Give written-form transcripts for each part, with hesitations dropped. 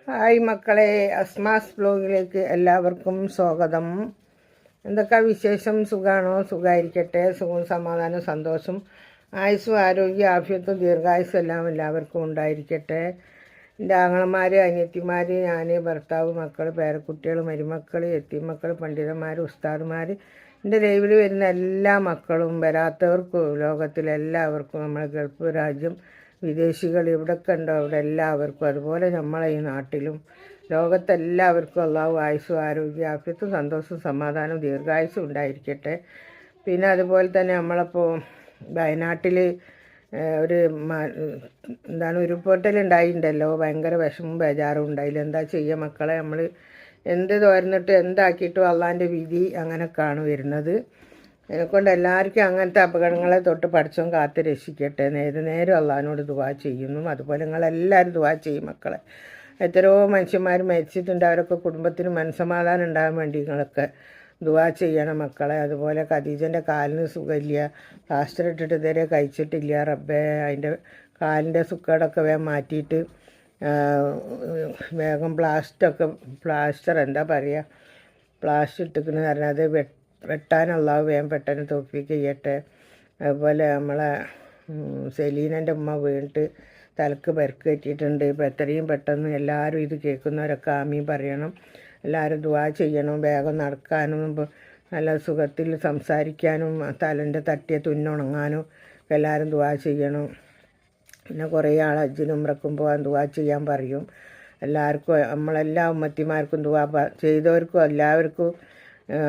Hi മക്കളെ, അസ്മാസ് ബ്ലോഗിലേക്ക് എല്ലാവർക്കും സ്വാഗതം. എന്തൊക്കെ വിശേഷം? സുഖമാണോ? സുഖമായിരിക്കട്ടെ. സുഖവും സമാധാനവും സന്തോഷം ആയുസ്സും ആരോഗ്യ ആഫിയത്തും ദീർഘായുസ്സും എല്ലാം എല്ലാവർക്കും ഉണ്ടായിരിക്കട്ടെ. എൻ്റെ ആങ്ങളമാർ, അനിയത്തിമാർ, ഞാൻ, ഭർത്താവ്, മക്കൾ, പേരക്കുട്ടികൾ, മരുമക്കൾ, എത്തിമക്കൾ, പണ്ഡിതന്മാർ, ഉസ്താദുമാർ, എൻ്റെ ലൈവിൽ വരുന്ന എല്ലാ മക്കളും, വരാത്തവർക്കും ലോകത്തിലെല്ലാവർക്കും, നമ്മുടെ ഗൾഫ് രാജ്യം വിദേശികൾ ഇവിടെയൊക്കെ ഉണ്ടോ അവിടെ എല്ലാവർക്കും, അതുപോലെ നമ്മളെ ഈ നാട്ടിലും ലോകത്തെല്ലാവർക്കും അള്ളാഹു ആയുസ്സും ആരോഗ്യ ആഫിയത്തും സന്തോഷവും സമാധാനവും ദീർഘായുസ്സും ഉണ്ടായിരിക്കട്ടെ. പിന്നെ അതുപോലെ തന്നെ നമ്മളിപ്പോൾ വയനാട്ടിൽ ഒരു ഉരുൾപൊട്ടലുണ്ടായിട്ടുണ്ടല്ലോ. ഭയങ്കര വിഷമവും ബേജാറും ഉണ്ടായില്ല. എന്താ ചെയ്യുക മക്കളെ, നമ്മൾ എന്ത് തോർന്നിട്ട് എന്താക്കിയിട്ടും അള്ളാൻ്റെ വിധി അങ്ങനെയൊക്കെയാണ് വരുന്നത്. അതിനെക്കൊണ്ട് എല്ലാവർക്കും അങ്ങനത്തെ അപകടങ്ങളെ തൊട്ട് പഠിച്ചോൻ കാത്ത് രക്ഷിക്കട്ടെ. നേരം അള്ളാഹിനോട് ദുആ ചെയ്യുന്നു. അതുപോലെ നിങ്ങളെല്ലാവരും ദുആ ചെയ്യും മക്കളെ. എത്രയോ മനുഷ്യന്മാർ മരിച്ചിട്ടുണ്ട്. അവരൊക്കെ കുടുംബത്തിന് മനസ്സമാധാനം ഉണ്ടാകാൻ വേണ്ടി നിങ്ങളൊക്കെ ദുആ ചെയ്യണം മക്കളെ. അതുപോലെ ഖദീജൻ്റെ കാലിന് സുഖമില്ല, പ്ലാസ്റ്റർ ഇട്ടിട്ട് ഇതുവരെ കഴിച്ചിട്ടില്ല. റബ്ബേ, അതിൻ്റെ കാലിൻ്റെ സുക്കേടൊക്കെ വേഗം മാറ്റിയിട്ട് വേഗം പ്ലാസ്റ്റർ എന്താ പറയുക, പ്ലാസ്റ്റർ ഇട്ടിക്കണെന്ന് പറഞ്ഞാൽ അത് വെട്ടാനുള്ള വേഗം പെട്ടെന്ന് തോൽപ്പിക്ക് ചെയ്യട്ടെ. അതുപോലെ നമ്മളെ സെലീനൻ്റെ ഉമ്മ വീണിട്ട് തലക്ക് പരിക്ക് പറ്റിയിട്ടുണ്ട്. ഇപ്പോൾ എത്രയും പെട്ടെന്ന് എല്ലാവരും ഇത് കേൾക്കുന്നവരൊക്കെ ആമീൻ പറയണം. എല്ലാവരും ദുആ ചെയ്യണം. വേഗം നടക്കാനും നല്ല സുഖത്തിൽ സംസാരിക്കാനും തലൻ്റെ തട്ടിയ തുന്നുണങ്ങാനും എല്ലാവരും ദുആ ചെയ്യണം. പിന്നെ കുറേ ആൾ ഹജ്ജിനും ഉംറക്കും പോകാൻ ദുആ ചെയ്യാൻ പറയും. എല്ലാവർക്കും, നമ്മളെല്ലാ ഉമ്മത്തിമാർക്കും ദുആ ചെയ്തവർക്കും എല്ലാവർക്കും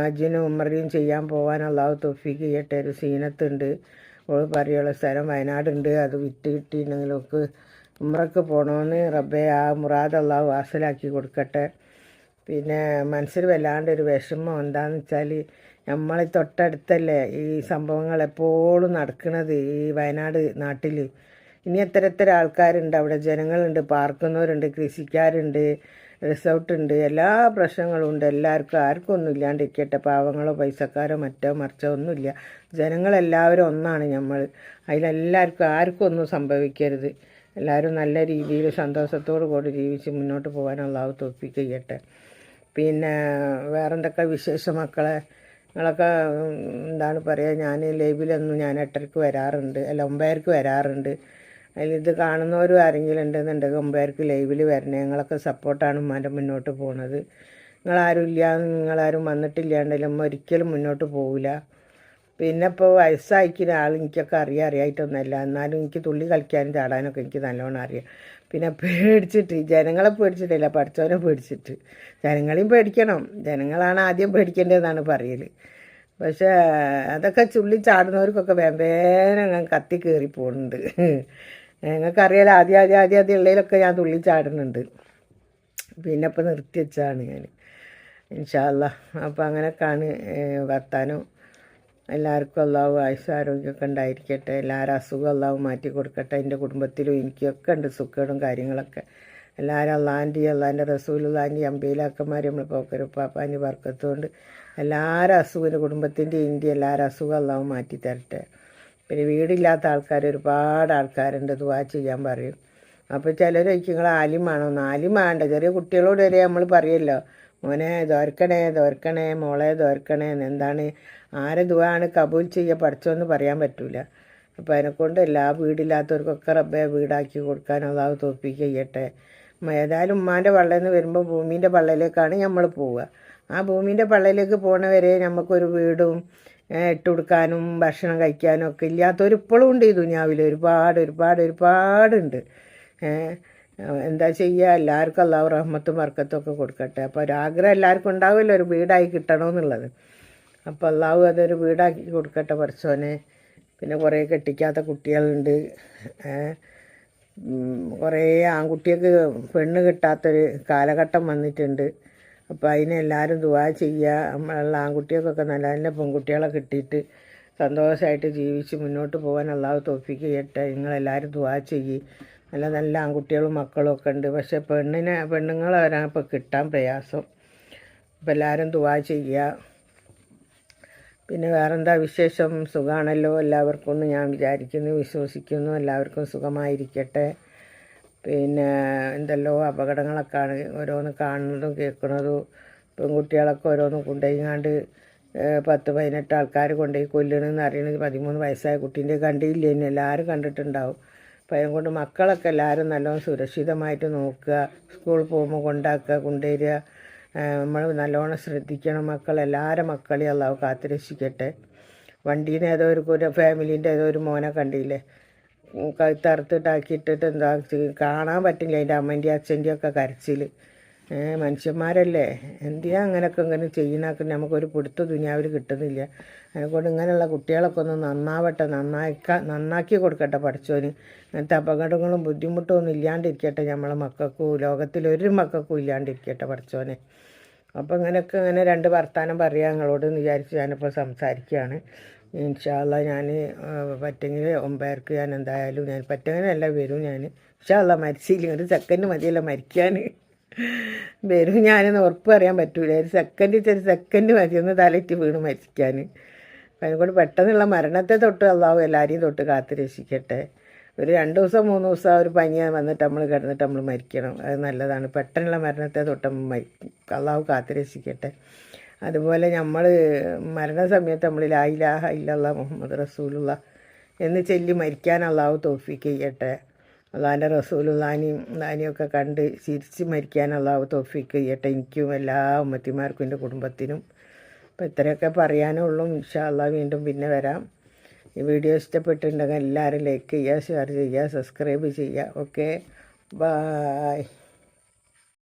ഹജ്ജിനും ഉംറയും ചെയ്യാൻ പോകാൻ അള്ളാഹു തൗഫീഖ് ചെയ്യട്ടെ. ഒരു സീനത്തുണ്ട്, ഓൾ പറയുള്ള സ്ഥലം വയനാടുണ്ട്, അത് വിറ്റ് കിട്ടിയിട്ടുണ്ടെങ്കിലൊക്കെ ഉംറക്ക് പോകണമെന്ന്. റബ്ബേ, ആ മുറാദ് അള്ളാഹു വാസലാക്കി കൊടുക്കട്ടെ. പിന്നെ മനസ്സിൽ വല്ലാണ്ടൊരു വിഷമം എന്താണെന്ന് വെച്ചാൽ, നമ്മൾ തൊട്ടടുത്തല്ലേ ഈ സംഭവങ്ങൾ എപ്പോഴും നടക്കുന്നത് ഈ വയനാട് നാട്ടിൽ. ഇനി എത്ര ആൾക്കാരുണ്ട് അവിടെ, ജനങ്ങളുണ്ട്, പാർക്കുന്നവരുണ്ട്, കൃഷിക്കാരുണ്ട്, റിസോർട്ടുണ്ട്, എല്ലാ പ്രശ്നങ്ങളും ഉണ്ട്. എല്ലാവർക്കും ആർക്കും ഒന്നും ഇല്ലാണ്ടിരിക്കട്ടെ. പാവങ്ങളോ പൈസക്കാരോ മറ്റോ മറിച്ചോ ഒന്നുമില്ല. ജനങ്ങളെല്ലാവരും ഒന്നാണ് നമ്മൾ. അതിലെല്ലാവർക്കും ആർക്കും ഒന്നും സംഭവിക്കരുത്. എല്ലാവരും നല്ല രീതിയിൽ സന്തോഷത്തോടു കൂടി ജീവിച്ച് മുന്നോട്ട് പോകാൻ അള്ളാഹു തൗഫീഖ് ചെയ്യട്ടെ. പിന്നെ വേറെന്തൊക്കെ വിശേഷം മക്കളെ? നിങ്ങളൊക്കെ എന്താണ് പറയുക, ഞാൻ ലൈവിലൊന്നും ഞാൻ 8:30 വരാറുണ്ട്, അല്ല 9:00 വരാറുണ്ട്. അതിലിത് കാണുന്നവരും ആരെങ്കിലും ഉണ്ടെന്നുണ്ടെങ്കിൽ 9:00 ലൈവിൽ വരണേ. നിങ്ങളൊക്കെ സപ്പോർട്ടാണ് ഉമ്മാൻ്റെ മുന്നോട്ട് പോകുന്നത്. നിങ്ങളാരും വന്നിട്ടില്ലാണ്ടെങ്കിലും ഒരിക്കലും മുന്നോട്ട് പോവില്ല. പിന്നെ ഇപ്പോൾ വയസ്സായിക്കുന്ന ആൾ എനിക്കൊക്കെ അറിയായിട്ടൊന്നുമല്ല, എന്നാലും എനിക്ക് തുള്ളി കളിക്കാനും ചാടാനൊക്കെ എനിക്ക് നല്ലോണം അറിയാം. പിന്നെ പേടിച്ചിട്ട്, ജനങ്ങളെ പേടിച്ചിട്ടില്ല, പഠിച്ചവനെ പേടിച്ചിട്ട്. ജനങ്ങളെയും പേടിക്കണം, ജനങ്ങളാണ് ആദ്യം പേടിക്കേണ്ടതെന്നാണ് പറയൽ. പക്ഷേ അതൊക്കെ ചുള്ളി ചാടുന്നവർക്കൊക്കെ വേമ്പേനം കത്തി കയറി പോകുന്നുണ്ട്. നിങ്ങൾക്കറിയാലോ, ആദ്യം ഉള്ളതിലൊക്കെ ഞാൻ തുള്ളി ചാടുന്നുണ്ട്. പിന്നെ ഇപ്പോൾ നിർത്തി വെച്ചാണ് ഞാൻ, ഇൻഷാ അല്ലാഹ്. അപ്പോൾ അങ്ങനെയൊക്കെയാണ് വർത്താനം. എല്ലാവർക്കും അള്ളാഹു ആയുസ്സ് ആരോഗ്യമൊക്കെ ഉണ്ടായിരിക്കട്ടെ. എല്ലാവരും അസുഖം അള്ളാഹു മാറ്റി കൊടുക്കട്ടെ. എൻ്റെ കുടുംബത്തിലും എനിക്കൊക്കെ ഉണ്ട് സുഖങ്ങളും കാര്യങ്ങളൊക്കെ. എല്ലാവരും അള്ളാൻ്റെ റസൂലുള്ളാൻ്റെ അമ്പയിലാക്കന്മാർ നമ്മൾ പോക്കരുപ്പാപ്പാൻ്റെ വർക്കത്തുകൊണ്ട് എല്ലാവരും അസുഖം, കുടുംബത്തിൻ്റെ ഇന്ത്യ എല്ലാവരും അസുഖം അള്ളാഹു മാറ്റി തരട്ടെ. പിന്നെ വീടില്ലാത്ത ആൾക്കാർ ഒരുപാട് ആൾക്കാരുണ്ട്, ദുആ ചെയ്യാൻ പറയും. അപ്പോൾ ചിലർ നിങ്ങൾ ആലിമാണോ? ആലിം വേണ്ട, ചെറിയ കുട്ടികളോട് വരെ നമ്മൾ പറയുമല്ലോ, മോനെ ദോർക്കണേ, മോളെ ദോർക്കണേ. എന്താണ്, ആരെ ദുആണ് കബൂൽ ചെയ്യുക പഠിച്ചോന്ന് പറയാൻ പറ്റൂല. അപ്പോൾ അതിനെക്കൊണ്ട് എല്ലാ വീടില്ലാത്തവർക്കൊക്കെ റബ്ബെ വീടാക്കി കൊടുക്കാൻ അള്ളാഹു തൗഫീഖ് ചെയ്യട്ടെ. ഏതായാലും ഉമ്മാൻ്റെ പള്ളയിൽ നിന്ന് വരുമ്പോൾ ഭൂമീൻ്റെ പള്ളയിലേക്കാണ് നമ്മൾ പോവുക. ആ ഭൂമീൻ്റെ പള്ളയിലേക്ക് പോണവരെ നമുക്കൊരു വീടും ഇട്ട് കൊടുക്കാനും ഭക്ഷണം കഴിക്കാനും ഒക്കെ ഇല്ലാത്തവരിപ്പോഴും ഉണ്ട് ഈ ദുനിയാവിൽ. ഒരുപാടുണ്ട്. എന്താ ചെയ്യുക, എല്ലാവർക്കും അള്ളാഹു റഹ്മത്തും ബർക്കത്തും ഒക്കെ കൊടുക്കട്ടെ. അപ്പോൾ ഒരാഗ്രഹം എല്ലാവർക്കും ഉണ്ടാവുമല്ലോ, ഒരു വീടായി കിട്ടണമെന്നുള്ളത്. അപ്പോൾ അള്ളാഹു അതൊരു വീടാക്കി കൊടുക്കട്ടെ പഠിച്ചോനെ. പിന്നെ കുറേ കെട്ടിക്കാത്ത കുട്ടികളുണ്ട്, കുറേ ആൺകുട്ടികൾക്ക് പെണ്ണ് കിട്ടാത്തൊരു കാലഘട്ടം വന്നിട്ടുണ്ട്. അപ്പോൾ അതിനെല്ലാവരും ദുആ ചെയ്യുക. നമ്മളുള്ള ആൺകുട്ടികൾക്കൊക്കെ നല്ല നല്ല പെൺകുട്ടികളെ കിട്ടിയിട്ട് സന്തോഷമായിട്ട് ജീവിച്ച് മുന്നോട്ട് പോകാൻ അള്ളാഹു തൗഫീഖ് ചെയ്യട്ടെ. നിങ്ങളെല്ലാവരും ദുആ ചെയ്യ്. നല്ല നല്ല ആൺകുട്ടികളും മക്കളും ഒക്കെ ഉണ്ട്. പക്ഷേ പെണ്ണുങ്ങളെ വരാൻ ഇപ്പോൾ കിട്ടാൻ പ്രയാസം. അപ്പോൾ എല്ലാവരും ദുആ ചെയ്യുക. പിന്നെ വേറെന്താ വിശേഷം? സുഖമാണല്ലോ എല്ലാവർക്കും എന്ന് ഞാൻ വിചാരിക്കുന്നു, വിശ്വസിക്കുന്നു. എല്ലാവർക്കും സുഖമായിരിക്കട്ടെ. പിന്നെ എന്തെല്ലോ അപകടങ്ങളൊക്കെയാണ് ഓരോന്ന് കാണുന്നതും കേൾക്കുന്നതും. പെൺകുട്ടികളൊക്കെ ഓരോന്ന് കൊണ്ടുപോയിങ്ങാണ്ട് 10-18 ആൾക്കാർ കൊണ്ടുപോയി കൊല്ലണമെന്ന് അറിയണത് 13 വയസ്സായ കുട്ടീൻ്റെ കണ്ടില്ലേ, ഇനി എല്ലാവരും കണ്ടിട്ടുണ്ടാവും. അപ്പം അതുകൊണ്ട് മക്കളൊക്കെ എല്ലാവരും നല്ലോണം സുരക്ഷിതമായിട്ട് നോക്കുക, സ്കൂളിൽ പോകുമ്പോൾ കൊണ്ടാക്കുക, കൊണ്ടുവരിക. നമ്മൾ നല്ലോണം ശ്രദ്ധിക്കണം. എല്ലാവരും മക്കളെയും അള്ളാഹു കാത്തുരക്ഷിക്കട്ടെ. വണ്ടിയിൽ നിന്ന് ഏതോ ഒരു ഫാമിലീൻ്റെ ഏതോ ഒരു മോനെ കണ്ടില്ലേ, കഴുത്തറുത്തിട്ടാക്കിയിട്ടിട്ട് എന്താ കാണാൻ പറ്റില്ല അതിൻ്റെ അമ്മൻ്റെയും അച്ഛൻ്റെയും ഒക്കെ കരച്ചിൽ. മനുഷ്യന്മാരല്ലേ, എന്തിനാ അങ്ങനെയൊക്കെ ഇങ്ങനെ ചെയ്യണൊക്കെ നമുക്കൊരു പിടുത്ത ദുനിയാവിൽ കിട്ടുന്നില്ല. അതുകൊണ്ട് ഇങ്ങനെയുള്ള കുട്ടികളൊക്കെ ഒന്ന് നന്നാവട്ടെ, നന്നാക്കി കൊടുക്കട്ടെ പഠിച്ചോന്. അങ്ങനത്തെ അപകടങ്ങളും ബുദ്ധിമുട്ടും ഒന്നും ഇല്ലാണ്ടിരിക്കട്ടെ നമ്മളെ മക്കൾക്കും, ലോകത്തിലൊരു മക്കൾക്കും ഇല്ലാണ്ടിരിക്കട്ടെ പഠിച്ചോനെ. അപ്പോൾ ഇങ്ങനെയൊക്കെ ഇങ്ങനെ 2 വർത്താനം പറയാം നിങ്ങളോട് എന്ന് വിചാരിച്ച് ഞാനിപ്പോൾ സംസാരിക്കുകയാണ്. ഇൻഷാ അല്ലാഹ് ഞാൻ പറ്റെങ്കിൽ 9:30 ഞാൻ എന്തായാലും ഞാൻ പറ്റെങ്കിലല്ല വരും. ഞാൻ ഇൻഷാ അല്ലാഹ് മരിച്ചില്ല, ഒരു സെക്കൻഡ് മതിയല്ലോ മരിക്കാൻ. വരും ഞാനെന്ന് ഉറപ്പ് പറയാൻ പറ്റൂല. ഒരു സെക്കൻഡ് മതി ഒന്ന് തലയിട്ട് വീണ് മരിക്കാൻ. അപ്പം അതിനെക്കൊണ്ട് പെട്ടെന്നുള്ള മരണത്തെ തൊട്ട് അള്ളാഹു എല്ലാവരെയും തൊട്ട് കാത്ത് രക്ഷിക്കട്ടെ. ഒരു 2 ദിവസം 3 ദിവസം ഒരു പനി വന്നിട്ട് നമ്മൾ കിടന്നിട്ട് നമ്മൾ മരിക്കണം, അത് നല്ലതാണ്. പെട്ടെന്നുള്ള മരണത്തെ തൊട്ട് അള്ളാഹു കാത്ത് രക്ഷിക്കട്ടെ. അതുപോലെ നമ്മൾ മരണസമയത്ത് നമ്മൾ ലാ ഇലാഹ ഇല്ലല്ലാഹ് മുഹമ്മദ് റസൂലുള്ള എന്ന് ചൊല്ലി മരിക്കാൻ അള്ളാഹു തൗഫീക്ക് ചെയ്യട്ടെ. അള്ളാഹിൻ്റെ റസൂലുള്ളാനെയൊക്കെ കണ്ട് ചിരിച്ച് മരിക്കാൻ അള്ളാഹു തൗഫീക്ക് ചെയ്യട്ടെ, എനിക്കും എല്ലാ ഉമ്മത്തിമാർക്കും എൻ്റെ കുടുംബത്തിനും. അപ്പോൾ ഇത്രയൊക്കെ പറയാനുള്ളൂ. ഇൻഷാ അല്ലാഹ് വീണ്ടും പിന്നെ വരാം. ഈ വീഡിയോ ഇഷ്ടപ്പെട്ടിട്ടുണ്ടെങ്കിൽ എല്ലാവരും ലൈക്ക് ചെയ്യുക, ഷെയർ ചെയ്യുക, സബ്സ്ക്രൈബ് ചെയ്യുക. Okay, bye.